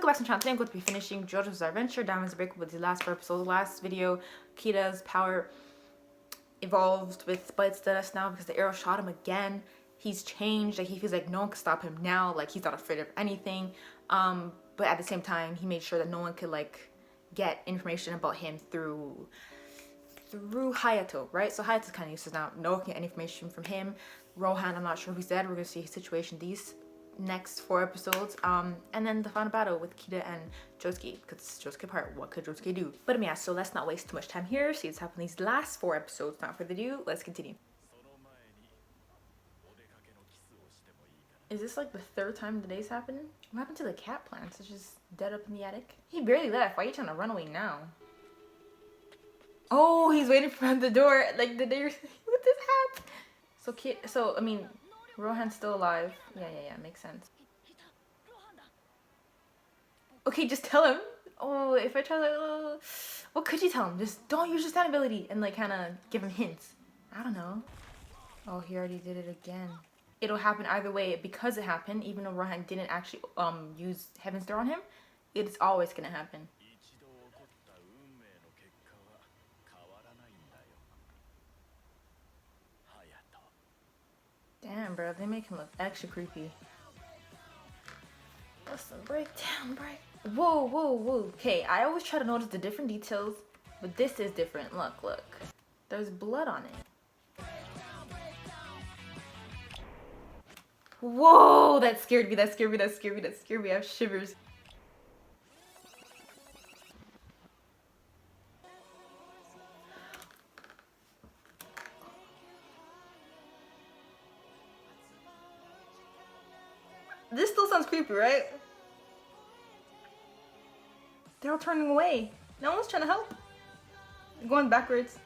back to the channel. Today I'm going to be finishing Jojos Adventure, Diamond's Break with the last 4 episodes. The last video, Kira's power evolved with Bites the Dust now because the arrow shot him again. He's changed, like he feels like no one can stop him now, like he's not afraid of anything. But at the same time, he made sure that no one could like get information about him through Hayato, right? So Hayato's kind of useless now. No one can get any information from him. Rohan, I'm not sure if he's dead. We're gonna see his situation these next 4 episodes, and then the final battle with Kira and Josuke, because it's Josuke part. What could Josuke do? But yeah, so let's not waste too much time here. See what's happening these last 4 episodes. Not further ado, let's continue. Is this like the 3rd time today's happened? What happened to the cat plants? It's just dead up in the attic. He barely left. Why are you trying to run away now? Oh, he's waiting for the door, like the day with his hat. So I mean, Rohan's still alive. Yeah, makes sense. Okay, just tell him. Oh, if I try like, what could you tell him? Just don't use your stand ability and like kind of give him hints. I don't know. Oh, he already did it again. It'll happen either way because it happened, even though Rohan didn't actually use Heaven's Door on him. It's always gonna happen. Damn, bro, they make him look extra creepy. Listen, break. Whoa. Okay, I always try to notice the different details, but this is different. Look. There's blood on it. Whoa, that scared me. I have shivers. This still sounds creepy, right? They're all turning away. No one's trying to help. They're going backwards.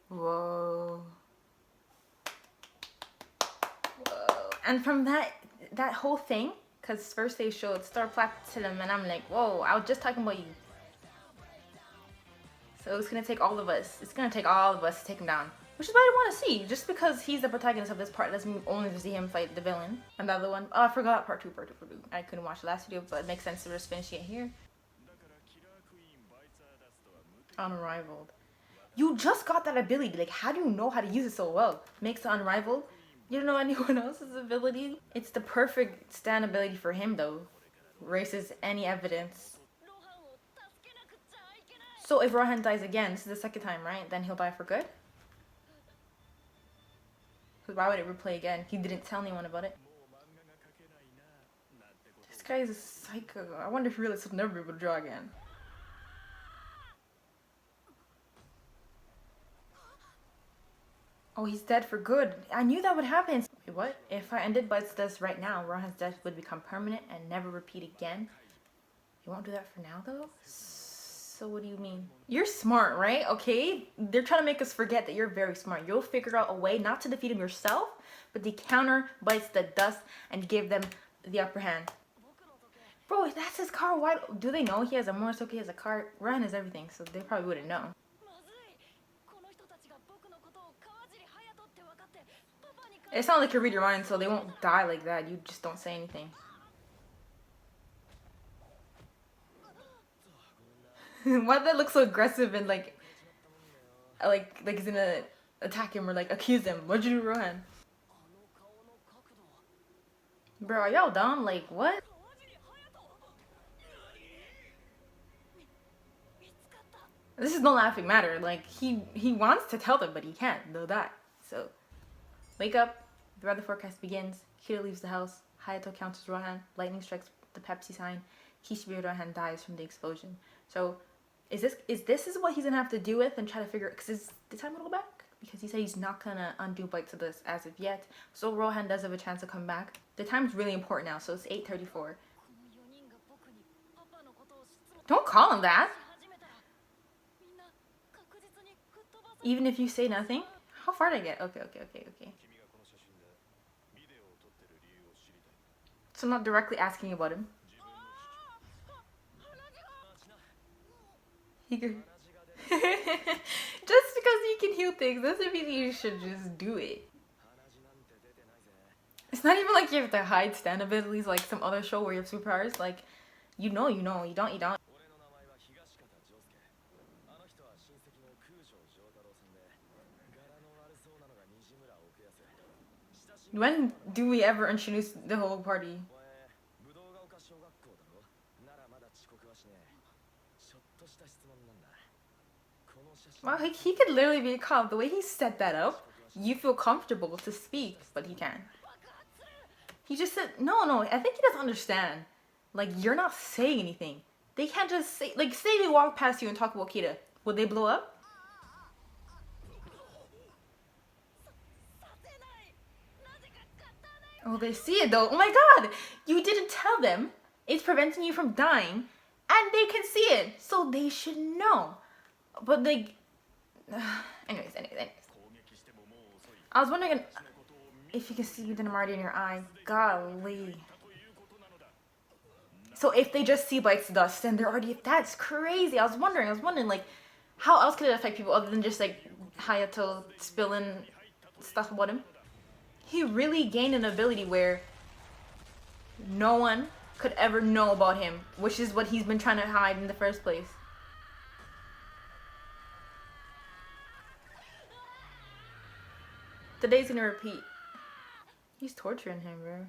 Whoa. And from that whole thing, because first they showed Star Platinum, and I'm like, whoa, I was just talking about you. So it's gonna take all of us. It's gonna take all of us to take him down. Which is what I want to see. Just because he's the protagonist of this part doesn't mean only to see him fight the villain. And the other one, oh, I forgot part 2. I couldn't watch the last video, but it makes sense to just finish it here. Unrivaled. You just got that ability. Like, how do you know how to use it so well? Makes it unrivaled. You don't know anyone else's ability? It's the perfect stand ability for him, though. Erases any evidence. So if Rohan dies again, this is the 2nd time, right? Then he'll die for good? Why would it replay again? He didn't tell anyone about it. This guy is a psycho. I wonder if he realized he'll never be able to draw again. Oh, he's dead for good. I knew that would happen. Wait, what? If I ended Bites this right now, Rohan's death would become permanent and never repeat again. You won't do that for now, though? So what do you mean? You're smart, right? Okay? They're trying to make us forget that you're very smart. You'll figure out a way not to defeat him yourself, but to counter Bites the Dust and give them the upper hand. Bro, that's his car. Why do they know he has a motorcycle? He has a car. Rohan has everything, so they probably wouldn't know. It's not like you read your mind, so they won't die like that. You just don't say anything. Why did that look so aggressive and like he's gonna attack him or like accuse him? What'd you do, Rohan? Bro, are y'all dumb? Like, what? This is no laughing matter. Like, he wants to tell them, but he can't. They'll die. So, wake up. The weather forecast begins. Kira leaves the house. Hayato counters Rohan. Lightning strikes the Pepsi sign. Kishibe Rohan dies from the explosion. So, is this what he's gonna have to deal with and try to figure? Because is the time gonna go back? Because he said he's not gonna undo Bites of this as of yet. So Rohan does have a chance to come back. The time's really important now. So it's 8:34. Don't call him that. Even if you say nothing. How far did I get? Okay. So I'm not directly asking about him. He could. Just because you can heal things doesn't mean you should just do it. It's not even like you have to hide stand abilities like some other show where you have superpowers. Like, you know, you don't, you don't. When do we ever introduce the whole party? Wow, he could literally be a cop. The way he set that up, you feel comfortable to speak, but he can't. He just said, no, I think he doesn't understand. Like, you're not saying anything. They can't just say, like, say they walk past you and talk about Kita. Would they blow up? Oh, they see it though. Oh my god! You didn't tell them. It's preventing you from dying. And they can see it. So they should know. But they... anyways. I was wondering if you can see the Namardi in your eye. Golly. So if they just see Bite's dust, then they're already... That's crazy. I was wondering, like, how else could it affect people other than just, like, Hayato spilling stuff about him? He really gained an ability where no one could ever know about him, which is what he's been trying to hide in the first place. The day's gonna repeat. He's torturing him, bro.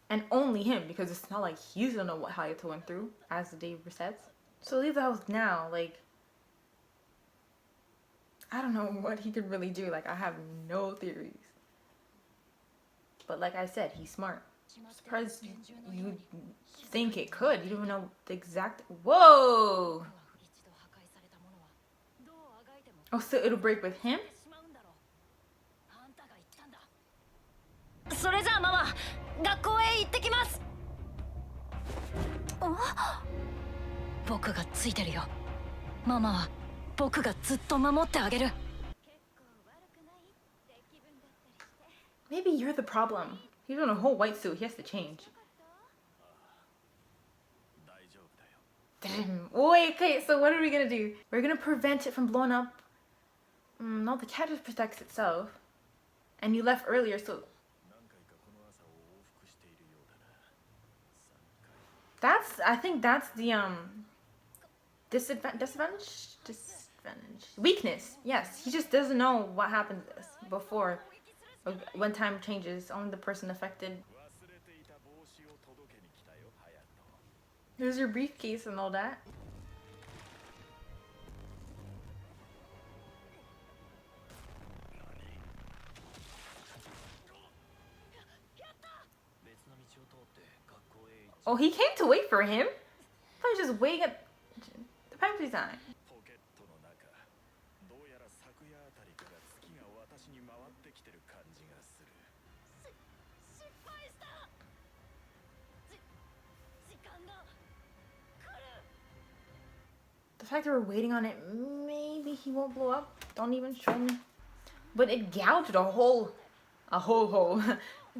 And only him, because it's not like he's gonna know what Hayato went through as the day resets. So leave the house now, like... I don't know what he could really do. Like, I have no theories. But like I said, he's smart. I'm surprised you think it could. You don't even know the exact... Whoa! Oh, so it'll break with him? それじゃあママ、学校へ行ってきます。僕がついてるよ。ママは僕がずっと守ってあげる。Maybe you're the problem. He's in a whole white suit. He has to change. Damn. Wait, okay, so what are we gonna do? We're gonna prevent it from blowing up. No, the cat just protects itself. And you left earlier, so... I think that's the, disadvantage? Weakness. Yes, he just doesn't know what happens before. When time changes, only the person affected. There's your briefcase and all that. Oh, he came to wait for him? I thought he was just waiting at the pantry time. The fact that we're waiting on it, maybe he won't blow up. Don't even show me. But it gouged a whole hole.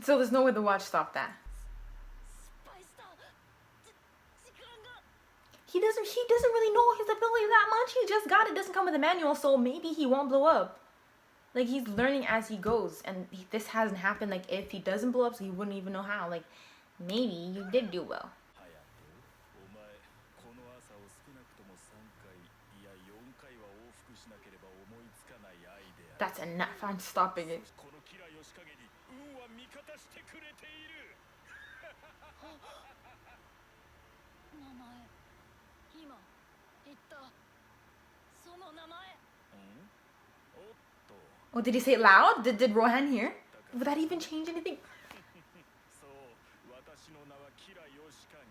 So there's no way the watch stopped that. He doesn't really know his ability that much. He just got it. Doesn't come with a manual, so maybe he won't blow up. Like, he's learning as he goes, and this hasn't happened. Like, if he doesn't blow up, so he wouldn't even know how. Like, maybe you did do well. That's enough. I'm stopping it. Oh, did he say it loud? Did Rohan hear? Would that even change anything?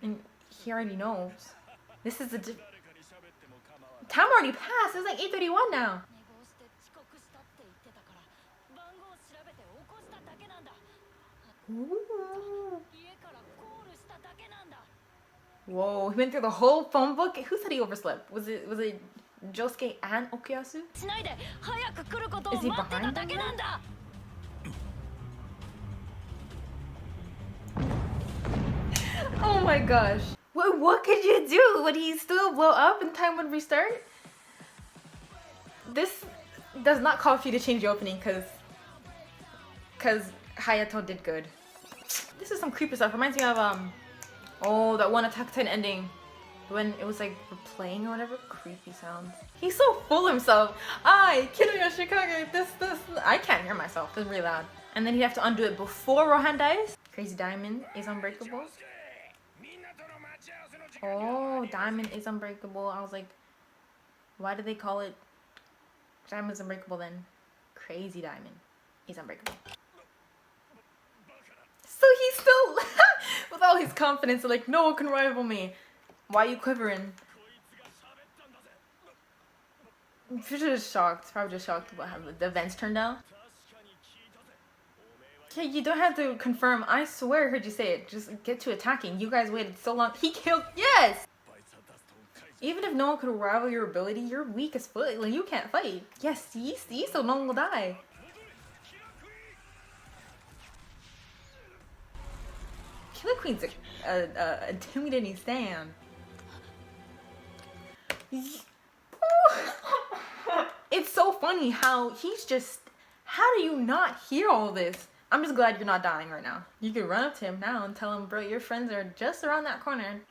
And he already knows. This is the... Time already passed. It's like 8:31 now. Ooh. Whoa, he went through the whole phone book? Who said he overslept? Was it Josuke and KŞYAUSU? Is he behind them? Oh my gosh. What could you do? Would he still blow up and time would restart? This does not call for you to change the opening because Because Hayato did good. This is some creepy stuff. Reminds me of, oh, that one Attack on Titan ending. When it was like replaying or whatever. Creepy sounds. He's so full of himself. Kido Yoshikage, this. I can't hear myself. It's really loud. And then he'd have to undo it before Rohan dies. Crazy Diamond is unbreakable. Oh, Diamond is unbreakable. I was like, why do they call it Diamond's unbreakable then? Crazy Diamond is unbreakable. So he's still, with all his confidence, like, no one can rival me. Why are you quivering? I'm just shocked. Probably just shocked about how the events turned out. Okay, you don't have to confirm. I swear I heard you say it. Just get to attacking. You guys waited so long. He killed. Yes! Even if no one could rival your ability, you're weak as foot. Like, you can't fight. Yes, see, so no one will die. Killer Queen's a intimidating stand. It's so funny how he's just. How do you not hear all this? I'm just glad you're not dying right now. You can run up to him now and tell him, bro, your friends are just around that corner.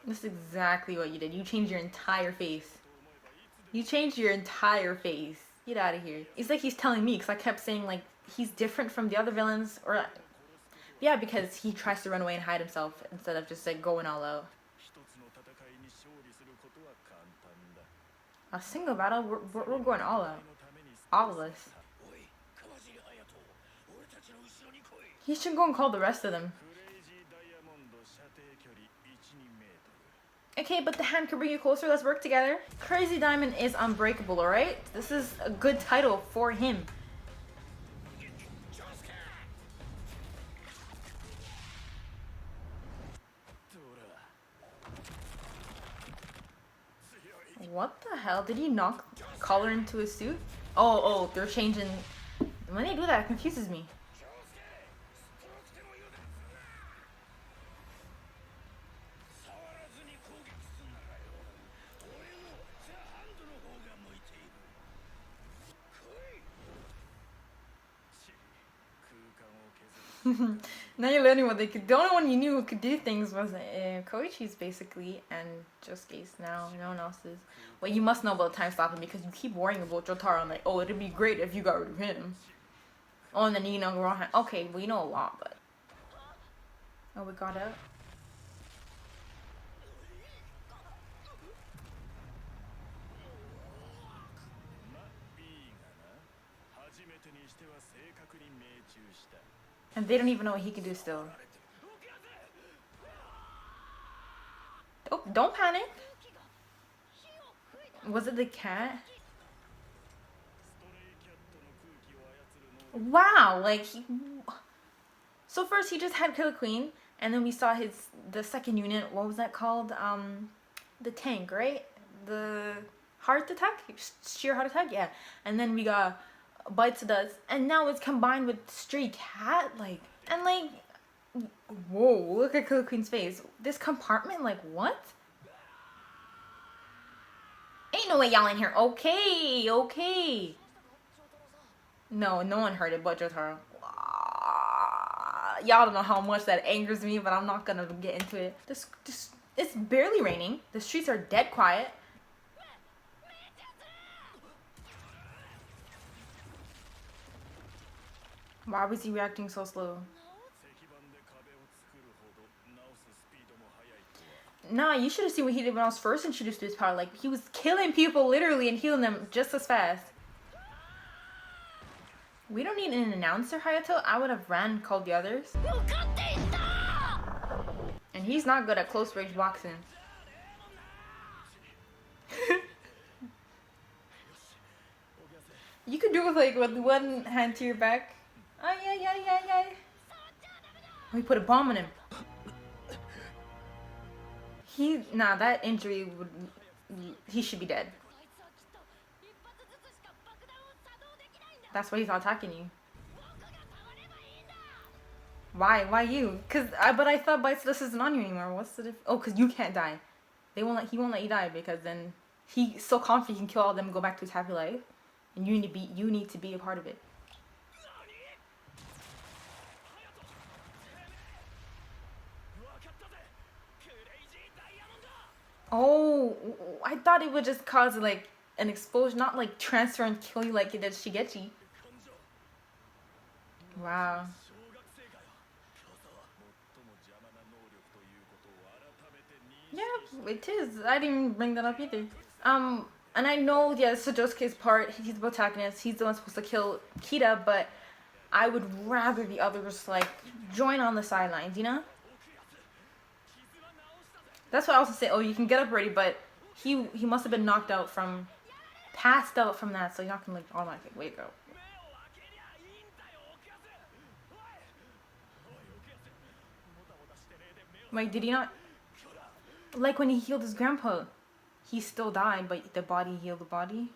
That's exactly what you did. You changed your entire face. You changed your entire face. Get out of here. It's like he's telling me, because I kept saying, like, he's different from the other villains. Or, yeah, because he tries to run away and hide himself instead of just, like, going all out. A single battle? We're going all out. All of us. He should go and call the rest of them. Okay, but the hand can bring you closer. Let's work together. Crazy Diamond is unbreakable, alright? This is a good title for him. What the hell? Did he knock collar into his suit? Oh, they're changing. When they do that, it confuses me. Now you're learning what they could. The only one you knew who could do things was Koichi's basically, and Josuke's now. No one else is. Well, you must know about the time stopping because you keep worrying about Jotaro. I'm like, oh, it'd be great if you got rid of him. Oh, and then you know Rohan. Okay, well, you know a lot, but. Oh, we got out. And they don't even know what he can do still. Oh, don't panic. Was it the cat? Wow, like he... So first he just had Killer Queen, and then we saw the second unit. What was that called? The tank, right? The heart attack? Sheer heart attack? Yeah. And then we got Bites Dust, and now it's combined with Stray Cat, like, and like, whoa, look at Killer Queen's face. This compartment, like, what? Ain't no way y'all in here. Okay. No one heard it but Jotaro. Y'all don't know how much that angers me, but I'm not gonna get into it. It's barely raining. The streets are dead quiet. Why was he reacting so slow? Nah, you should have seen what he did when I was first introduced to his power. Like, he was killing people literally and healing them just as fast. We don't need an announcer, Hayato. I would have ran and called the others. And he's not good at close range boxing. You could do it like with one hand to your back. Oh, yeah. Oh, he put a bomb on him. Nah, that injury would... He should be dead. That's why he's not attacking you. Why you? But I thought Bites Dust isn't on you anymore. What's the difference? Oh, because you can't die. He won't let you die because then He's so confident he can kill all of them and go back to his happy life. And you need to be a part of it. Oh, I thought it would just cause like an explosion, not like transfer and kill you like it did Shigechi. Wow. Yeah, it is. I didn't even bring that up either. And I know, yeah, Josuke's part, he's the protagonist, he's the one supposed to kill Kita, but I would rather the others, like, join on the sidelines, you know? That's why I also say, oh, you can get up already, but he must have been passed out from that, so you're not gonna, like, automatically wake up. Wait, did he not? Like when he healed his grandpa, he still died, but the body healed the body.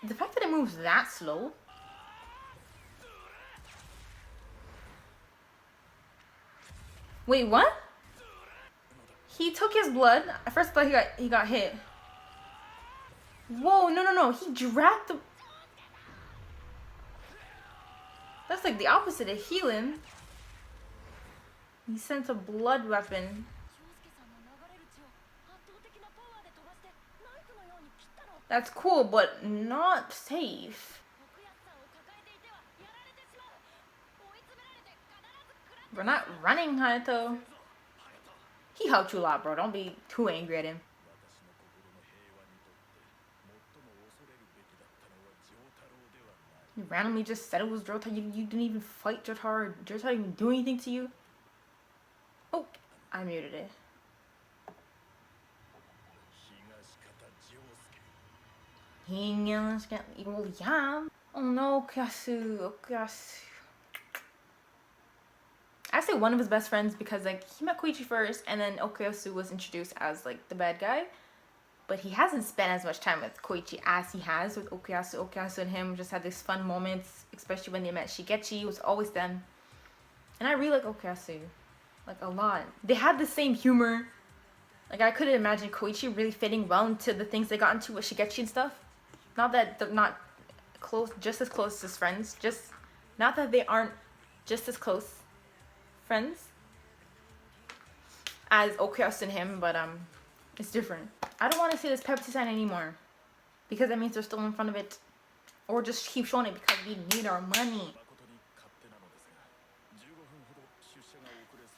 The fact that it moves that slow. Wait, what? He took his blood. At first I thought he got hit. Whoa, no. He dragged the... That's like the opposite of healing. He sent a blood weapon. That's cool, but not safe. We're not running, Hayato. He helped you a lot, bro. Don't be too angry at him. You randomly just said it was Jotaro. You didn't even fight Jotaro. Jotaro didn't even do anything to you. Oh, I muted it. Well, yeah. Oh no, KÄUSU. I say one of his best friends because like he met Koichi first, and then KÄUSU was introduced as like the bad guy. But he hasn't spent as much time with Koichi as he has with KÄUSU. KÄUSU and him just had these fun moments, especially when they met Shigechi. It was always them. And I really like KÄUSU. Like a lot. They had the same humor. Like I couldn't imagine Koichi really fitting well into the things they got into with Shigechi and stuff. Not that they're not close, just as close as friends. Not that they aren't just as close friends as KÄUSU and him, but it's different. I don't want to see this Pepsi sign anymore because that means they're still in front of it, or just keep showing it because we need our money.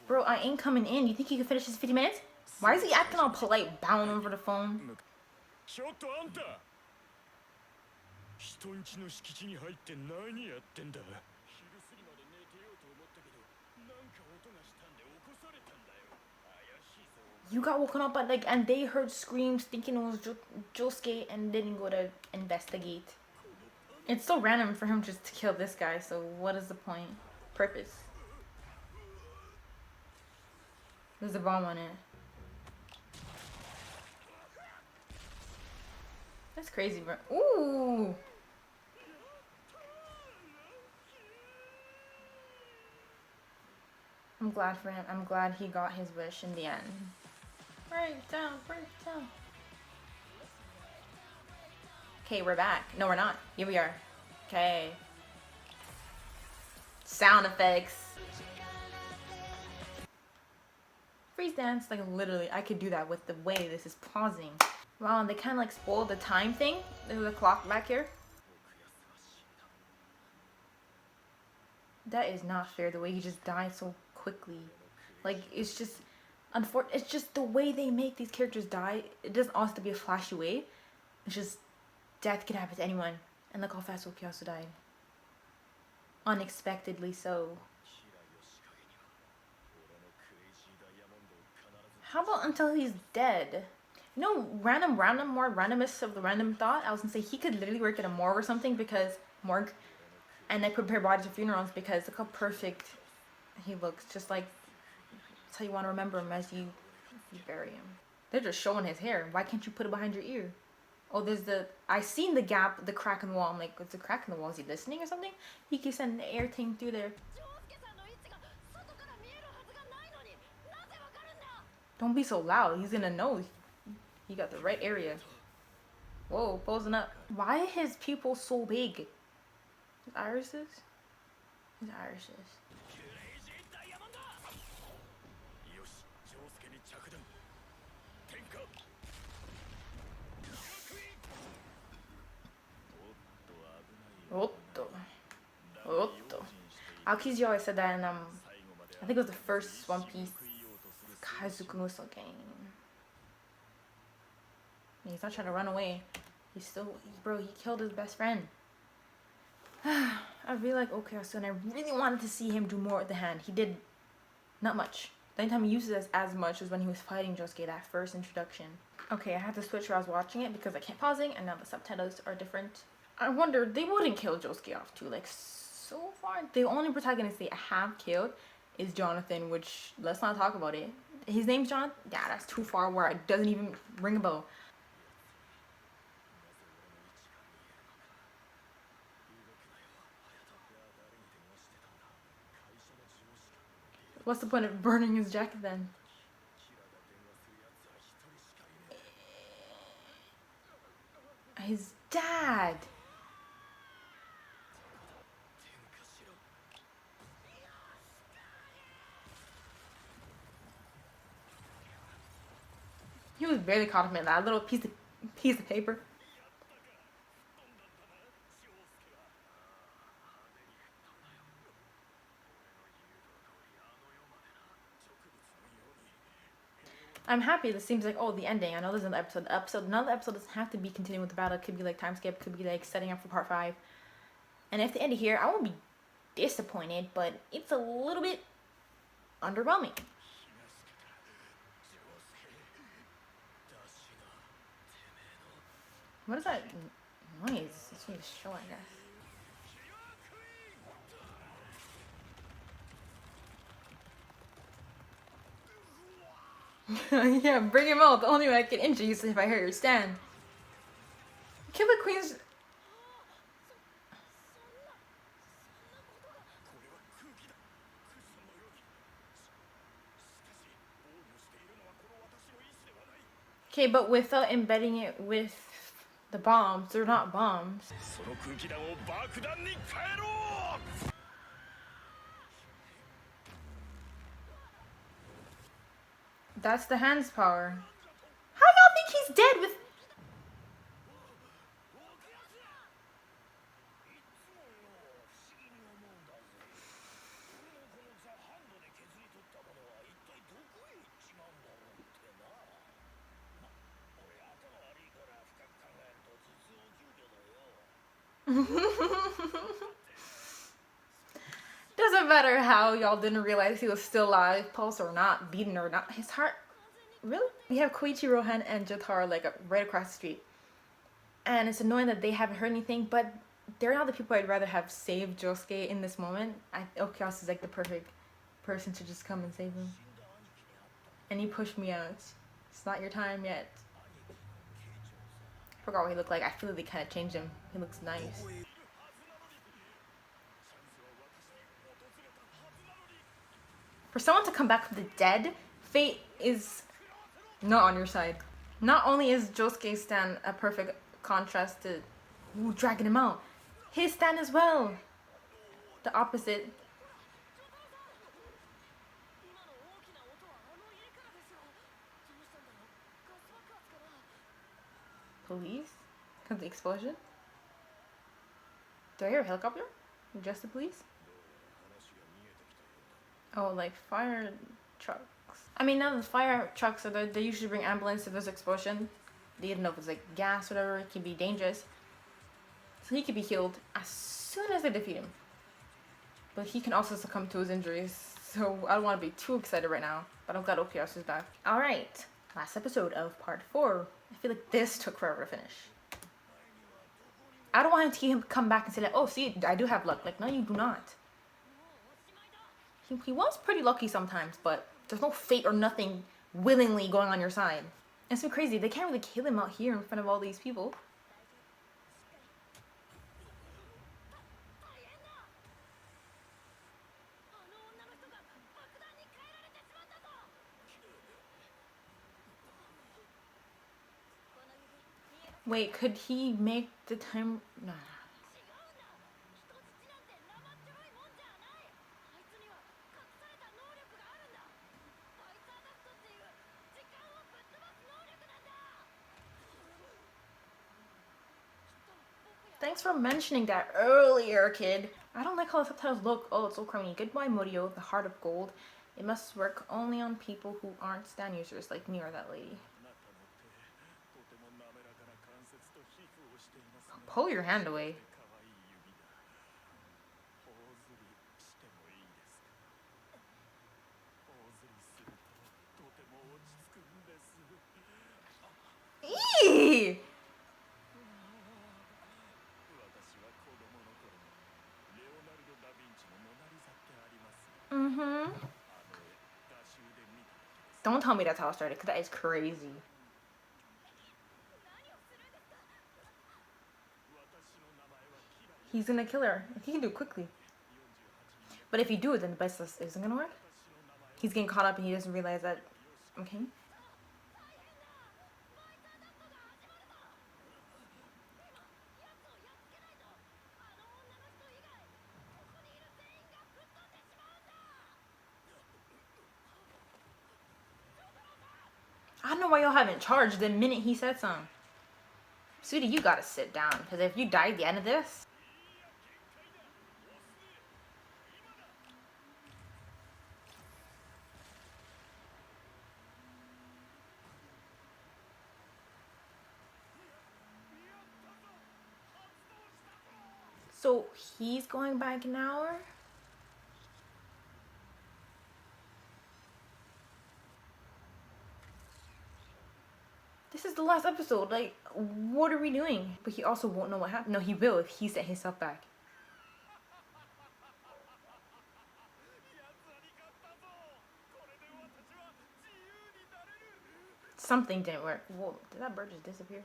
Bro, I ain't coming in. You think he can finish his 50 minutes? Why is he acting all polite, bowing over the phone? You got woken up and they heard screams thinking it was Josuke and didn't go to investigate. It's so random for him just to kill this guy, so what is the point? Purpose. There's a bomb on it. That's crazy, bro. Ooh! I'm glad for him. I'm glad he got his wish in the end. Break down. Okay, we're back. No, we're not. Here we are. Okay. Sound effects. Freeze dance. Like, literally, I could do that with the way this is pausing. Wow, and they kind of like spoiled the time thing. There's a clock back here. That is not fair, the way he just died so quickly. Like, it's just... It's just the way they make these characters die. It doesn't also have to be a flashy way. It's just death can happen to anyone. And look how fast KÄUSU died. Unexpectedly so. How about until he's dead? You know, more randomest of the random thought. I was gonna say he could literally work at a morgue or something because morgue, and they prepare bodies for funerals because look how perfect he looks. Just like. That's how you want to remember him as you bury him. They're just showing his hair. Why can't you put it behind your ear? Oh, there's I seen the gap, the crack in the wall. I'm like, what's the crack in the wall? Is he listening or something? He keeps sending the air thing through there. Don't be so loud. He's gonna know he got the right area. Whoa, posing up. Why are his pupils so big? His irises? His irises. Otto. Otto. Aokiji always said that in I think it was the first One Piece KÄUSU game. He's not trying to run away. He's still, bro, he killed his best friend. I really like KÄUSU and I really wanted to see him do more with the hand. He did not much. The only time he used it as much was when he was fighting Josuke, that first introduction. Okay, I had to switch where I was watching it because I kept pausing and now the subtitles are different. I wonder, they wouldn't kill Josuke off too. Like, so far, the only protagonist they have killed is Jonathan, which, let's not talk about it. His name's Jonathan? Yeah, that's too far where it doesn't even ring a bell. What's the point of burning his jacket then? His dad! He was barely caught up in that little piece of paper. I'm happy this seems like, oh, the ending. I know there's another episode. Another episode doesn't have to be continuing with the battle. It could be like time skip, could be like setting up for part 5. And if they end it here, I won't be disappointed, but it's a little bit underwhelming. What is that noise? It's from the show, I guess. Yeah, bring him out. The only way I can injure you is if I hurt your stand. Kill the queen's. Okay, but without embedding it with the bombs, they're not bombs. That's the hand's power. How y'all think he's dead with... Doesn't matter how y'all didn't realize he was still alive, pulse or not, beaten or not. His heart... Really? We have Koichi, Rohan, and Jotaro like right across the street. And it's annoying that they haven't heard anything, but they're not the people I'd rather have saved Josuke in this moment. KЯUSU is like the perfect person to just come and save him. And he pushed me out. It's not your time yet. I forgot what he looked like. I feel like they kind of changed him. He looks nice. For someone to come back from the dead, fate is not on your side. Not only is Josuke's stand a perfect contrast to dragging him out, his stand as well. The opposite. Police? Because the explosion? Do I hear a helicopter? Just the police? Oh, like fire trucks. I mean, now the fire trucks, they usually bring ambulance if there's an explosion. They didn't know if it's like gas or whatever, it can be dangerous. So he could be healed as soon as they defeat him. But he can also succumb to his injuries. So I don't want to be too excited right now. But I'm glad KYAUSU is back. Alright, last episode of part 4. I feel like this took forever to finish. I don't want him to come back and say like, oh, see, I do have luck. Like, no, you do not. He was pretty lucky sometimes, but there's no fate or nothing willingly going on your side. It's so crazy. They can't really kill him out here in front of all these people. Wait, could he make the time? No. Thanks for mentioning that earlier, kid. I don't like how the subtitles look. Oh, it's so crummy. Goodbye, Morio, the heart of gold. It must work only on people who aren't stand users like me or that lady. Pull your hand away. Eee! Mm-hmm. Don't tell me that's how it started, because that is crazy. He's gonna kill her. He can do it quickly. But if you do it, then the best isn't gonna work. He's getting caught up and he doesn't realize that. Okay. I don't know why y'all haven't charged the minute he said something. Sweetie, you gotta sit down, because if you die at the end of this... So, he's going back an hour? This is the last episode, like, what are we doing? But he also won't know what happened. No, he will if he set himself back. Something didn't work. Whoa, did that bird just disappear?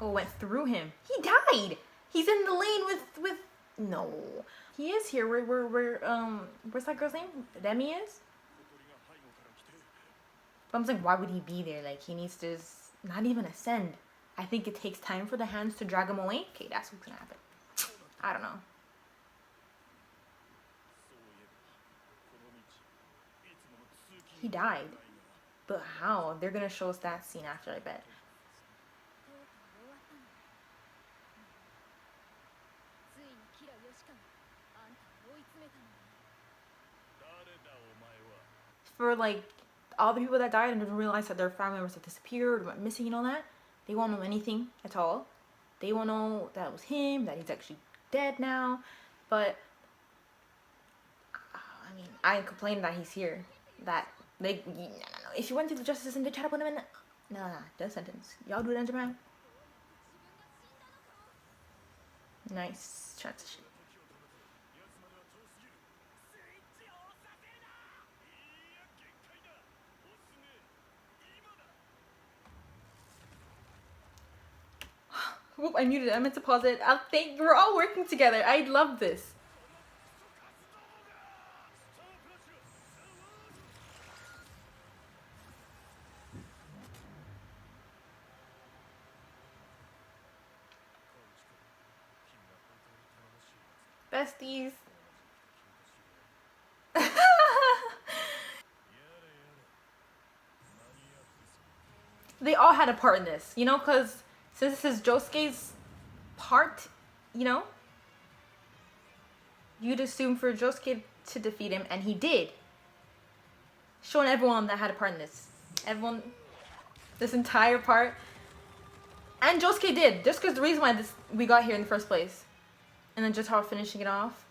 Oh, it went through him. He died! He's in the lane with... No. He is here. Where's that girl's name? Demi is? But I'm saying, why would he be there? Like, he needs to not even ascend. I think it takes time for the hands to drag him away. Okay, that's what's gonna happen. I don't know. He died. But how? They're gonna show us that scene after, I bet. For, like, all the people that died and didn't realize that their family members have disappeared or went missing and all that, they won't know anything at all. They won't know that it was him, that he's actually dead now. But, I mean, I ain't complaining that he's here. That, they, no. If you went to the justice system, they try to put him in, no, death sentence. Y'all do it in Japan? Nice transition. Whoop, I muted it. I meant to pause it. We're all working together. I love this. Besties. They all had a part in this, you know, because since this is Josuke's part, you know, you'd assume for Josuke to defeat him, and he did. Showing everyone that had a part in this. Everyone, this entire part. And Josuke did. Josuke's the reason why we got here in the first place. And then Jotaro finishing it off.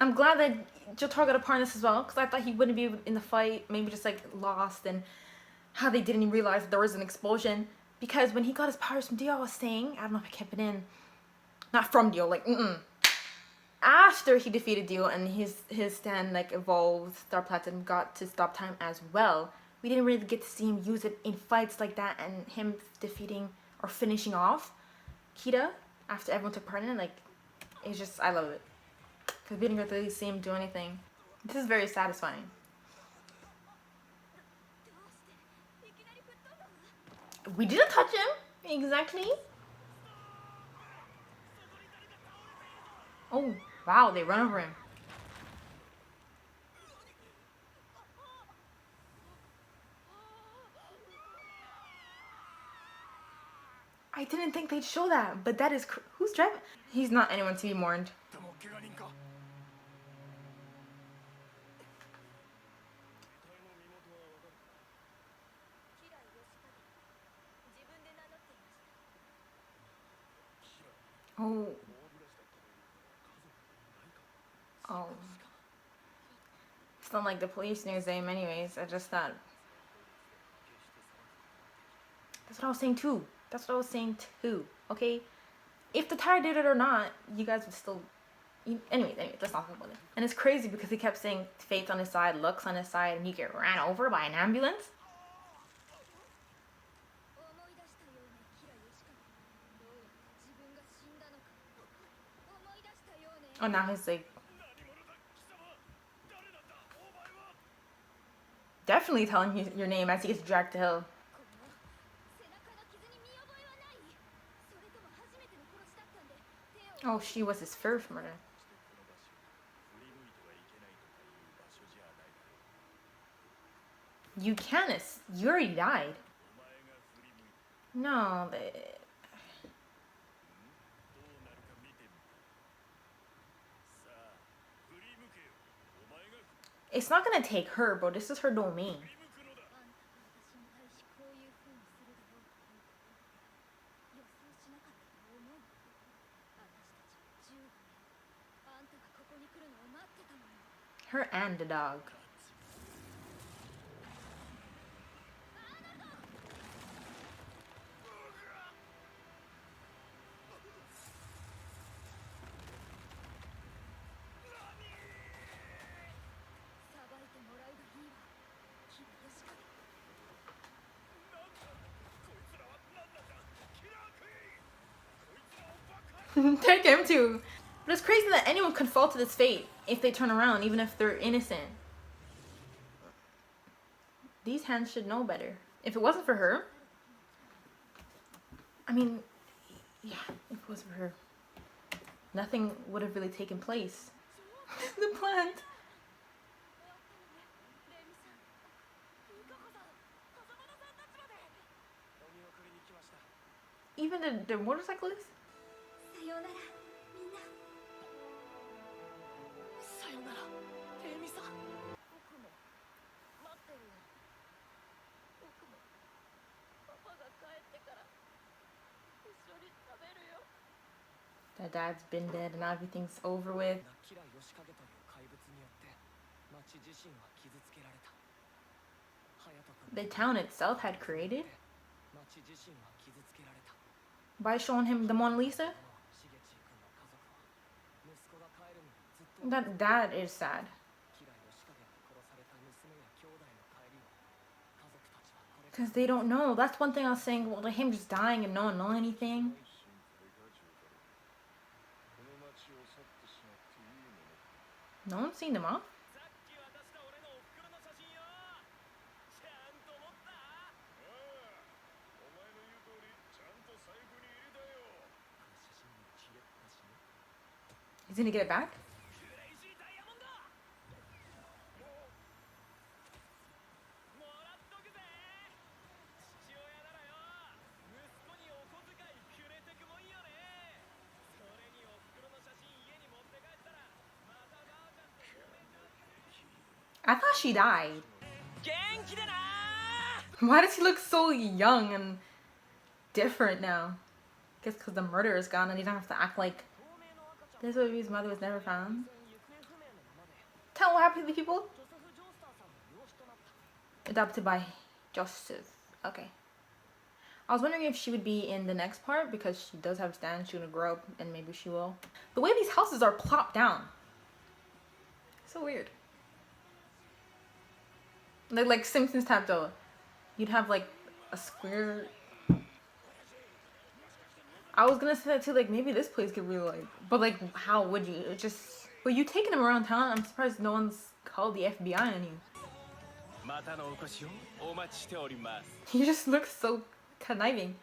I'm glad that Jotaro got a part in this as well, because I thought he wouldn't be in the fight, maybe just like lost, and how they didn't even realize there was an explosion. Because when he got his powers from Dio, I was saying, I don't know if I kept it in, not from Dio, like after he defeated Dio and his stand like evolved, Star Platinum got to stop time as well. We didn't really get to see him use it in fights like that, and him defeating or finishing off Kita after everyone took part in it. Like, it's just, I love it. Because we didn't really see him do anything. This is very satisfying. We didn't touch him. Exactly. Oh, wow, they run over him. I didn't think they'd show that, but that is... Who's driving? He's not anyone to be mourned. Oh. Oh. It's not like the police knew his name anyways. I just thought... That's what I was saying too. That's what I was saying too. Okay? If the tire did it or not, you guys would still... Anyway, let's not talk about it. And it's crazy because he kept saying Fate's on his side, Luck's on his side, and he get ran over by an ambulance. Oh, now he's like... Definitely telling you your name as he gets dragged to hell. Oh, she was his first murder. You can't. You already died. No, it's not gonna take her, bro. This is her domain. Her and the dog. Take him too. But it's crazy that anyone could fall to this fate if they turn around, even if they're innocent. These hands should know better. If it wasn't for her, I mean, yeah, if it wasn't for her, nothing would have really taken place. The plant. Even the motorcyclist? The dad's been dead and now everything's over with. The town itself had created by showing him the Mona Lisa. That is sad. Because they don't know. That's one thing I was saying. Well, like him just dying and no one knowing anything. No one's seen them off. He's gonna get it back? I thought she died. Why does he look so young and different now? Guess because the murder is gone and he don't have to act like this baby's mother was never found. Tell what happened to the people? Adopted by Joseph. Okay. I was wondering if she would be in the next part because she does have stands. She's gonna grow up and maybe she will. The way these houses are plopped down. So weird. Like Simpsons type though. You'd have like a square. I was gonna say that too, like maybe this place could really like, but like how would you? It just, but you taking him around town, I'm surprised no one's caught call the FBI on you. またのお越しをお待ちしております。 He just looks so conniving.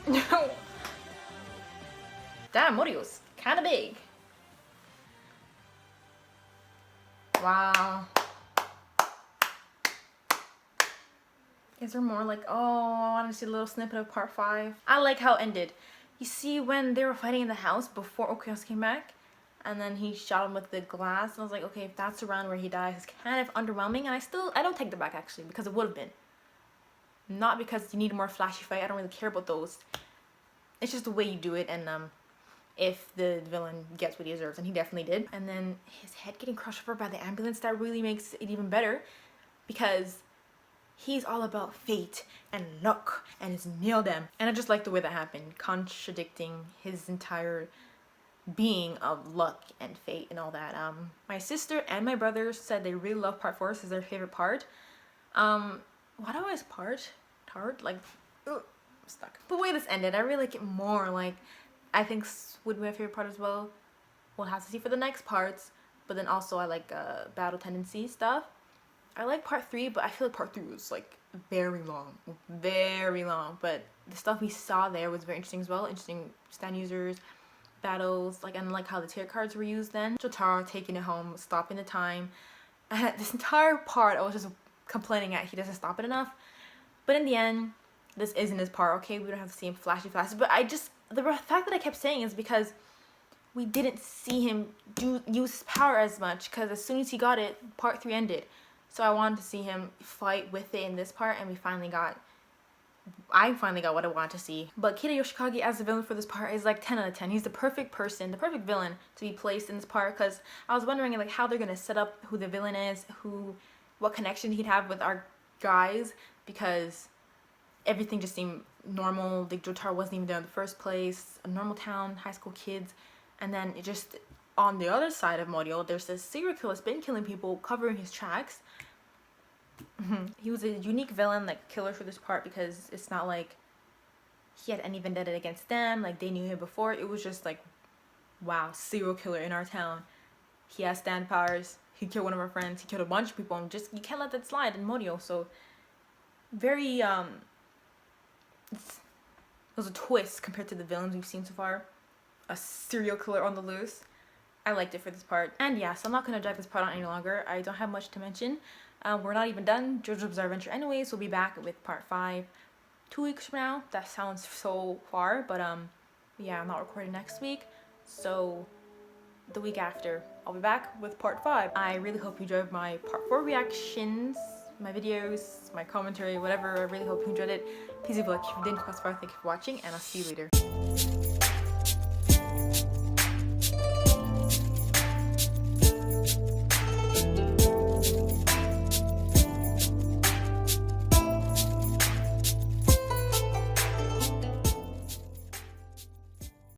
No. Damn, Morio's kind of big. Wow. Is there more? Like, oh, I want to see a little snippet of part 5. I like how it ended. You see when they were fighting in the house before KǳYAUSU came back, and then he shot him with the glass, and I was like, okay, if that's around where he dies, it's kind of underwhelming, and I don't take that back actually, because it would have been. Not because you need a more flashy fight, I don't really care about those. It's just the way you do it, and if the villain gets what he deserves, and he definitely did. And then his head getting crushed over by the ambulance, that really makes it even better, because he's all about fate and luck and his nail them. And I just like the way that happened, contradicting his entire being of luck and fate and all that. My sister and my brother said they really love part 4. This is their favorite part. Why do I always tart? Like, ugh, I'm stuck. The way this ended, I really like it more. Like, I think would be my favorite part as well. We'll have to see for the next parts. But then also I like battle tendency stuff. I like part 3, but I feel like part 3 was like very long. But the stuff we saw there was very interesting as well. Interesting stand users, battles, like, and like how the tier cards were used then. Jotaro taking it home, stopping the time. And this entire part I was just complaining at he doesn't stop it enough. But in the end, this isn't his part. Okay, we don't have to see him flashy. But the fact that I kept saying is because we didn't see him use his power as much, because as soon as he got it, part 3 ended. So I wanted to see him fight with it in this part, and I finally got what I wanted to see. But Kira Yoshikage as the villain for this part is like 10 out of 10. He's the perfect person, the perfect villain to be placed in this part, because I was wondering like how they're gonna set up who the villain is, what connection he'd have with our guys, because everything just seemed normal. Like Jotaro wasn't even there in the first place, a normal town, high school kids, and then it just, on the other side of Morio, there's this serial killer that's been killing people, covering his tracks. He was a unique villain, like killer for this part, because it's not like he had any vendetta against them, like they knew him before. It was just like, wow, serial killer in our town. He has stand powers. He killed one of our friends. He killed a bunch of people, and just, you can't let that slide in Morio. So very it was a twist compared to the villains we've seen so far. A serial killer on the loose. I liked it for this part. And yeah, so I'm not going to drag this part on any longer. I don't have much to mention. We're not even done JoJo's Bizarre Adventure anyways. We'll be back with part 5 2 weeks from now. That sounds so far, but yeah, I'm not recording next week. So the week after, I'll be back with part 5. I really hope you enjoyed my part 4 reactions, my videos, my commentary, whatever. I really hope you enjoyed it. Please leave a like if you didn't. Thank you for watching, and I'll see you later.